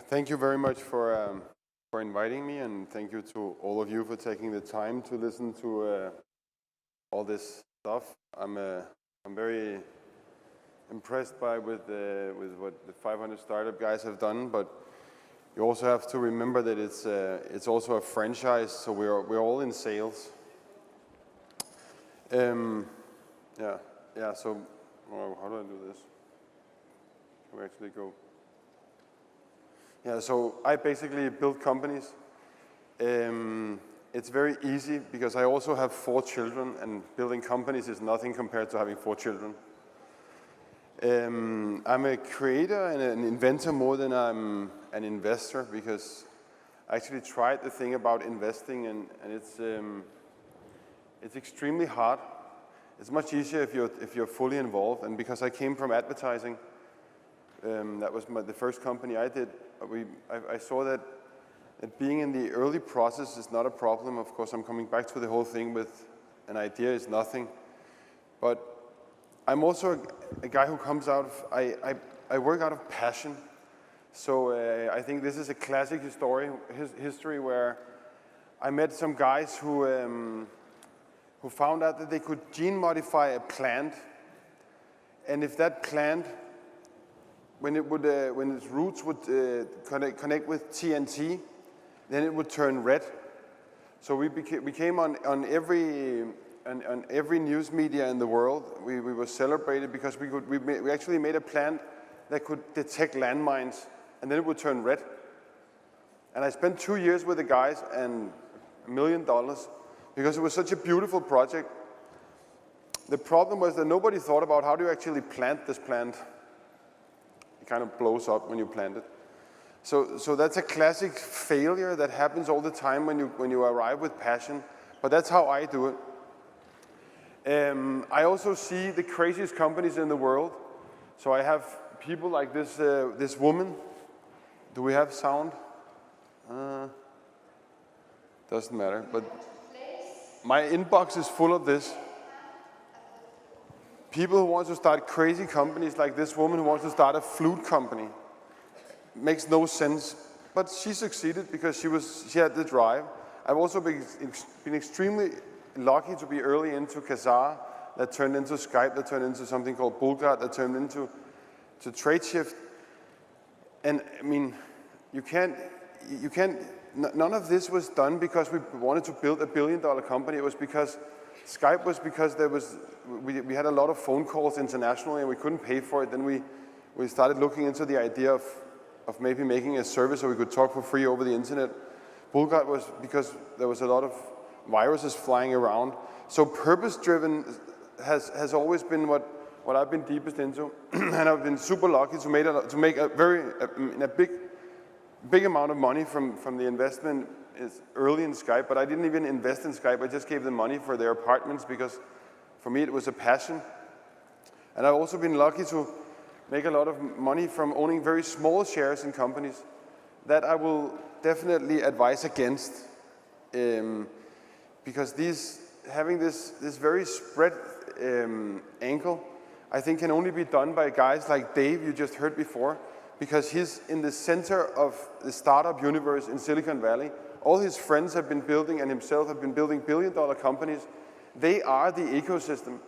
Thank you very much for inviting me, and thank you to all of you for taking the time to listen to all this stuff. I'm very impressed with what the 500 startup guys have done, but you also have to remember that it's also a franchise, so we're all in sales. Yeah. So how do I do this? Can we actually go? Yeah, so I basically build companies. It's very easy because I also have 4 children, and building companies is nothing compared to having 4 children. I'm a creator and an inventor more than I'm an investor, because I actually tried the thing about investing, and it's extremely hard. It's much easier if you're fully involved, and because I came from advertising, that was the first company I did. I saw that being in the early process is not a problem. Of course, I'm coming back to the whole thing with an idea is nothing. But I'm also a guy who comes out of, I work out of passion. So I think this is a classic history where I met some guys who found out that they could gene modify a plant, and if that plant, when its roots would connect with TNT, then it would turn red. So we came on every news media in the world. We were celebrated because we actually made a plant that could detect landmines, and then it would turn red. And I spent 2 years with the guys and $1 million because it was such a beautiful project. The problem was that nobody thought about how do you actually plant this plant. Kind of blows up when you plant it. So that's a classic failure that happens all the time when you arrive with passion, but that's how I do it. I also see the craziest companies in the world. So I have people like this woman. Do we have sound? Doesn't matter, but my inbox is full of this. People who want to start crazy companies, like this woman who wants to start a flute company. Makes no sense, but she succeeded because she had the drive. I've also been extremely lucky to be early into Kazaa, that turned into Skype, that turned into something called Bulgard, that turned into TradeShift. And I mean, none of this was done because we wanted to build a billion-dollar company. It was because Skype was because we had a lot of phone calls internationally and we couldn't pay for it. Then we started looking into the idea of maybe making a service so we could talk for free over the internet. Bulgard was because there was a lot of viruses flying around. So purpose-driven has always been what I've been deepest into, and I've been super lucky to make a big amount of money from the investment. Is early in Skype, but I didn't even invest in Skype. I just gave them money for their apartments because for me it was a passion. And I've also been lucky to make a lot of money from owning very small shares in companies that I will definitely advise against, because having this very spread angle, I think can only be done by guys like Dave you just heard before, because he's in the center of the startup universe in Silicon Valley. All his friends have been building and himself have been building billion-dollar companies. They are the ecosystem.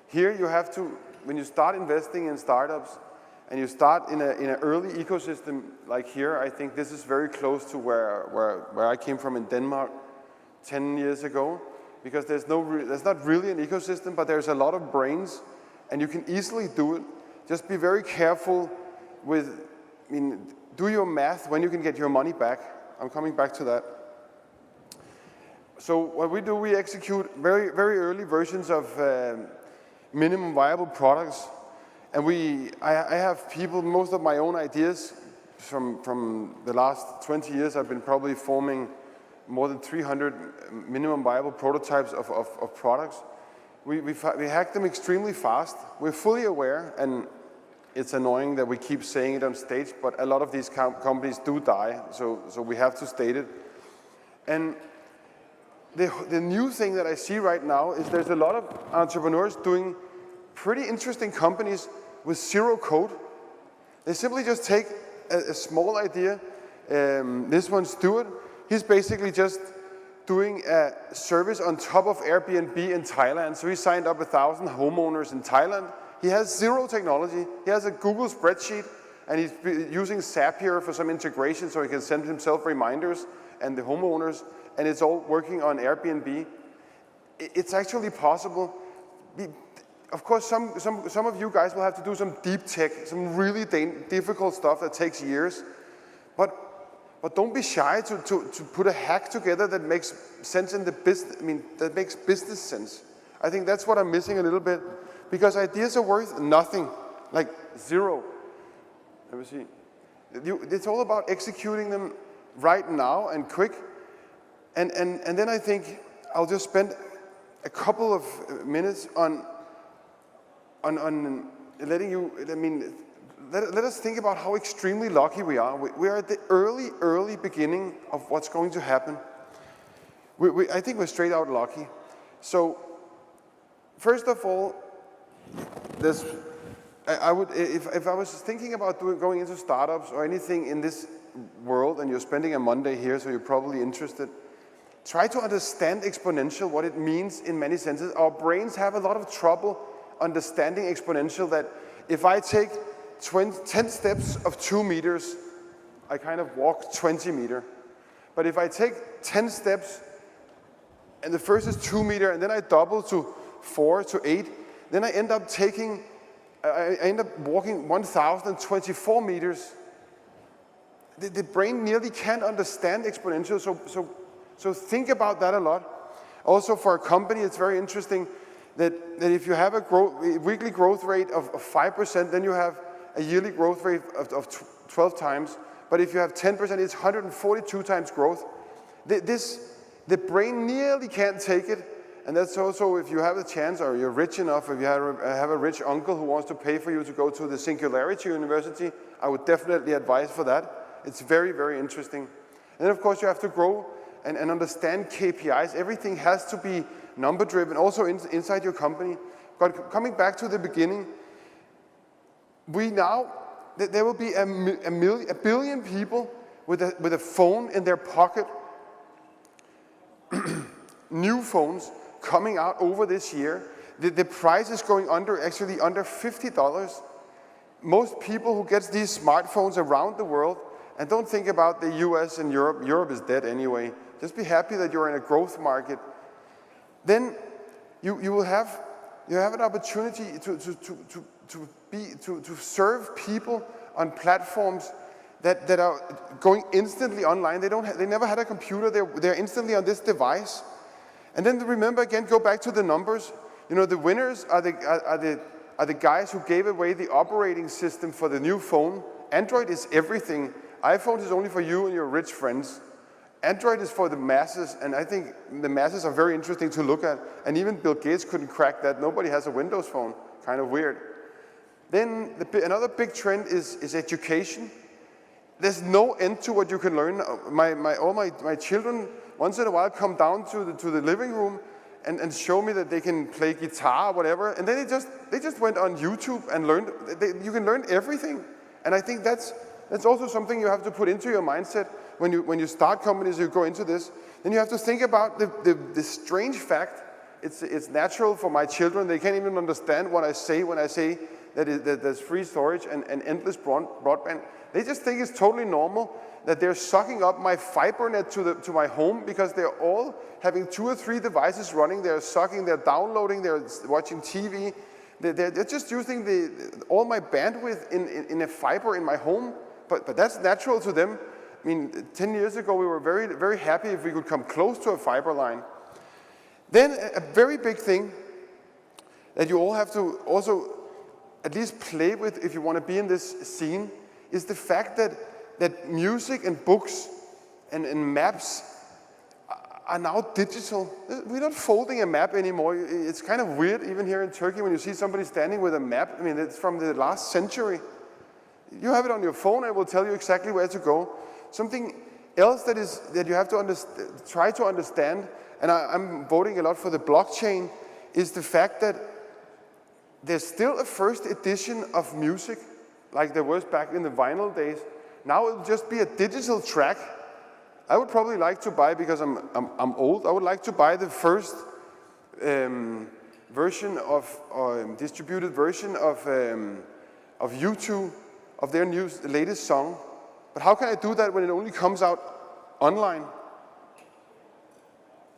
Here you have to, when you start investing in startups and you start in an early ecosystem like here, I think this is very close to where I came from in Denmark 10 years ago, because there's not really an ecosystem, but there's a lot of brains and you can easily do it. Just be very careful with, do your math when you can get your money back. I'm coming back to that. So what we do, we execute very, very early versions of minimum viable products. And I have people, most of my own ideas from the last 20 years, I've been probably forming more than 300 minimum viable prototypes of products. We hack them extremely fast. We're fully aware, and it's annoying that we keep saying it on stage, but a lot of these companies do die, so we have to state it. And the new thing that I see right now is there's a lot of entrepreneurs doing pretty interesting companies with zero code. They simply just take a small idea This one, Stuart, he's basically just doing a service on top of Airbnb in Thailand. So he signed up 1,000 homeowners in Thailand. He has zero technology. He has a Google spreadsheet, and he's using Zapier for some integration so he can send himself reminders and the homeowners, and it's all working on Airbnb. It's actually possible. Of course, some of you guys will have to do some deep tech, some really difficult stuff that takes years, but don't be shy to put a hack together that makes sense in the business. I mean, that makes business sense. I think that's what I'm missing a little bit, because ideas are worth nothing, like zero. Let me see. It's all about executing them right now and quick, and then I think I'll just spend a couple of minutes on letting you. I mean, let us think about how extremely lucky we are. We are at the early beginning of what's going to happen. I think we're straight out lucky. So, first of all, I would, if I was thinking about going into startups or anything in this world, and you're spending a Monday here, so you're probably interested, try to understand exponential, what it means in many senses. Our brains have a lot of trouble understanding exponential, that if I take 10 steps of 2 meters, I kind of walk 20 meters. But if I take 10 steps, and the first is 2 meters, and then I double to 4 to 8, then I end up walking 1,024 meters. The brain nearly can't understand exponential, so think about that a lot. Also, for a company, it's very interesting that if you have a weekly growth rate of 5%, then you have a yearly growth rate of 12 times. But if you have 10%, it's 142 times growth. The brain nearly can't take it. And that's also, if you have a chance, or you're rich enough, if you have a rich uncle who wants to pay for you to go to the Singularity University, I would definitely advise for that. It's very, very interesting. And then, of course, you have to grow and understand KPIs. Everything has to be number-driven, also inside your company. But coming back to the beginning, there will be a billion people with a phone in their pocket, new phones coming out over this year. The price is going under $50. Most people who get these smartphones around the world, and don't think about the US and Europe. Europe is dead anyway. Just be happy that you're in a growth market. Then you have an opportunity to serve people on platforms that are going instantly online. They never had a computer. They're instantly on this device. And then remember again, go back to the numbers. You know, the winners are the guys who gave away the operating system for the new phone. Android is everything. iPhone is only for you and your rich friends. Android is for the masses, and I think the masses are very interesting to look at. And even Bill Gates couldn't crack that. Nobody has a Windows phone. Kind of weird. Then another big trend is education. There's no end to what you can learn. All my children once in a while come down to the living room and show me that they can play guitar or whatever. And then they just went on YouTube and learned. You can learn everything. And I think that's also something you have to put into your mindset when you start companies, you go into this. Then you have to think about the strange fact. It's natural for my children. They can't even understand what I say when I say that there's free storage and endless broadband. They just think it's totally normal that they're sucking up my fiber net to my home, because they're all having 2 or 3 devices running. They're sucking, they're downloading, they're watching TV. They're just using all my bandwidth in a fiber in my home. But that's natural to them. I mean, 10 years ago, we were very, very happy if we could come close to a fiber line. Then a very big thing that you all have to also at least play with if you want to be in this scene is the fact that music and books and maps are now digital. We're not folding a map anymore. It's kind of weird, even here in Turkey, when you see somebody standing with a map. I mean, it's from the last century. You have it on your phone, and it will tell you exactly where to go. Something else that you have to try to understand, and I'm voting a lot for the blockchain, is the fact that there's still a first edition of music, like there was back in the vinyl days. Now it'll just be a digital track. I would probably like to buy, because I'm old, I would like to buy the first version of, or distributed version of YouTube, of their latest song. But how can I do that when it only comes out online?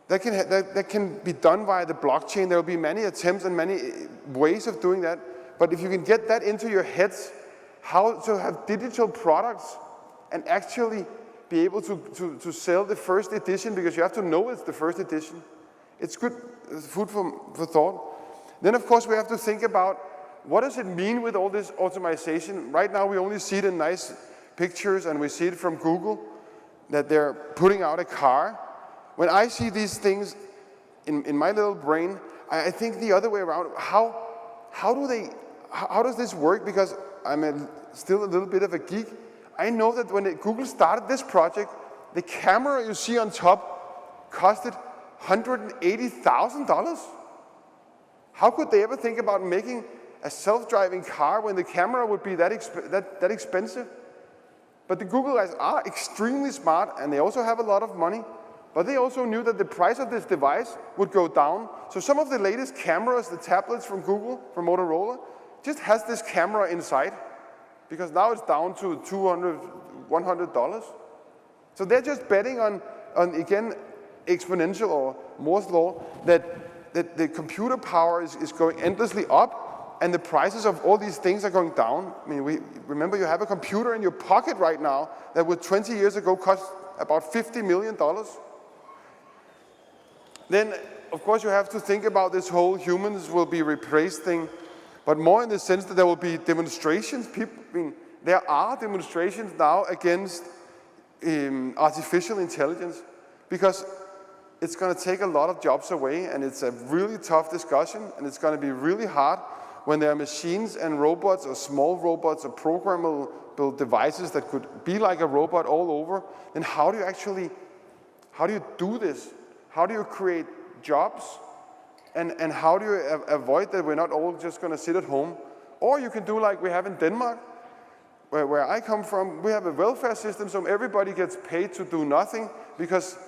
That can be done via the blockchain. There will be many attempts and many ways of doing that. But if you can get that into your heads, how to have digital products and actually be able to sell the first edition, because you have to know it's the first edition. It's good food for thought. Then of course we have to think about, what does it mean with all this automation? Right now we only see it in nice pictures, and we see it from Google, that they're putting out a car. When I see these things in my little brain, I think the other way around. How does this work? Because I'm still a little bit of a geek. I know that when Google started this project, the camera you see on top costed $180,000. How could they ever think about making a self-driving car when the camera would be that expensive? But the Google guys are extremely smart, and they also have a lot of money. But they also knew that the price of this device would go down. So some of the latest cameras, the tablets from Google, from Motorola, just has this camera inside, because now it's down to $200, $100. So they're just betting on again, exponential or Moore's law, that the computer power is going endlessly up, and the prices of all these things are going down. I mean, remember, you have a computer in your pocket right now that would 20 years ago cost about $50 million. Then, of course, you have to think about this whole humans will be replaced thing, but more in the sense that there will be demonstrations. There are demonstrations now against artificial intelligence, because it's going to take a lot of jobs away, and it's a really tough discussion, and it's going to be really hard when there are machines and robots, or small robots, or programmable devices that could be like a robot all over. Then how do you do this? How do you create jobs? And how do you avoid that we're not all just going to sit at home? Or you can do like we have in Denmark, where I come from. We have a welfare system, so everybody gets paid to do nothing, because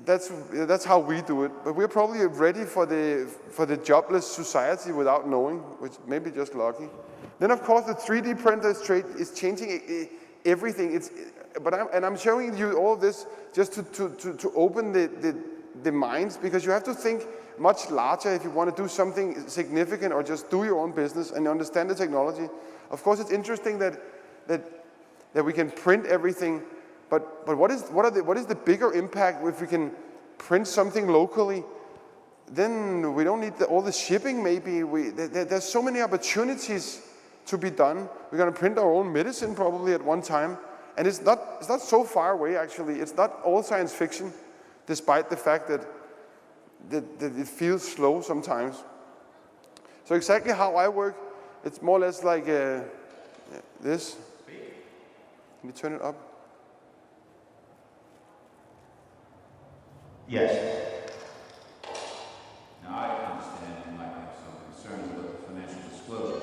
that's how we do it. But we're probably ready for the jobless society without knowing, which may be just lucky. Then of course the 3D printer is changing everything. I'm showing you all this just to open the minds, because you have to think much larger if you want to do something significant, or just do your own business and understand the technology. Of course, it's interesting that we can print everything, but what is the bigger impact if we can print something locally? Then we don't need all the shipping. Maybe there's so many opportunities to be done. We're going to print our own medicine probably at one time, and it's not so far away actually. It's not all science fiction, despite the fact that it feels slow sometimes. So exactly how I work, it's more or less like this. Can you turn it up? Yes. Now I understand you might have some concerns about the financial disclosure.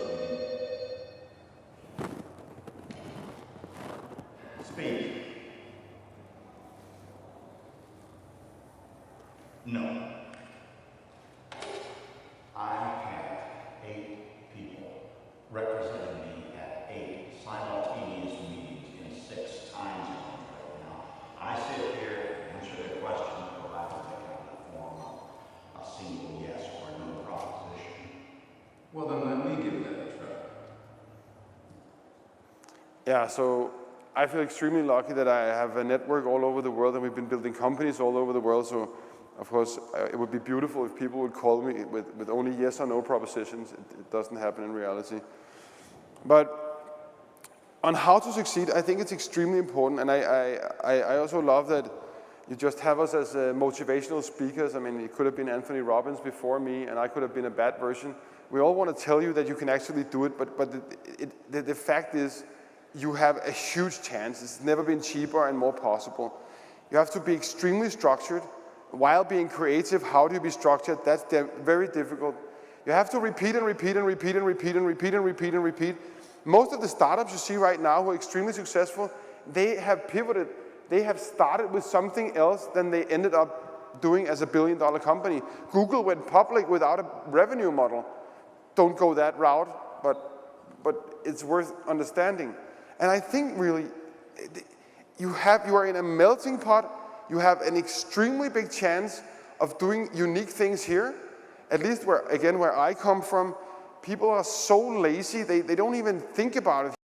Speak. No. I have 8 people representing me at 8 simultaneous meetings in 6 time zones right now. I sit here, answer their questions, go back and take out the form of a single yes or no proposition. Well, then let me give that a try. Yeah, so I feel extremely lucky that I have a network all over the world, and we've been building companies all over the world. So, of course, it would be beautiful if people would call me with only yes or no propositions. It doesn't happen in reality. But on how to succeed, I think it's extremely important. And I also love that you just have us as motivational speakers. I mean, it could have been Anthony Robbins before me, and I could have been a bad version. We all want to tell you that you can actually do it, but the fact is, you have a huge chance. It's never been cheaper and more possible. You have to be extremely structured. While being creative, how do you be structured? That's very difficult. You have to repeat and repeat and repeat and repeat and repeat and repeat and repeat. Most of the startups you see right now who are extremely successful, they have pivoted. They have started with something else than they ended up doing as a billion-dollar company. Google went public without a revenue model. Don't go that route, but it's worth understanding. And I think really, you are in a melting pot. You have an extremely big chance of doing unique things here. At least where I come from, people are so lazy, they don't even think about it.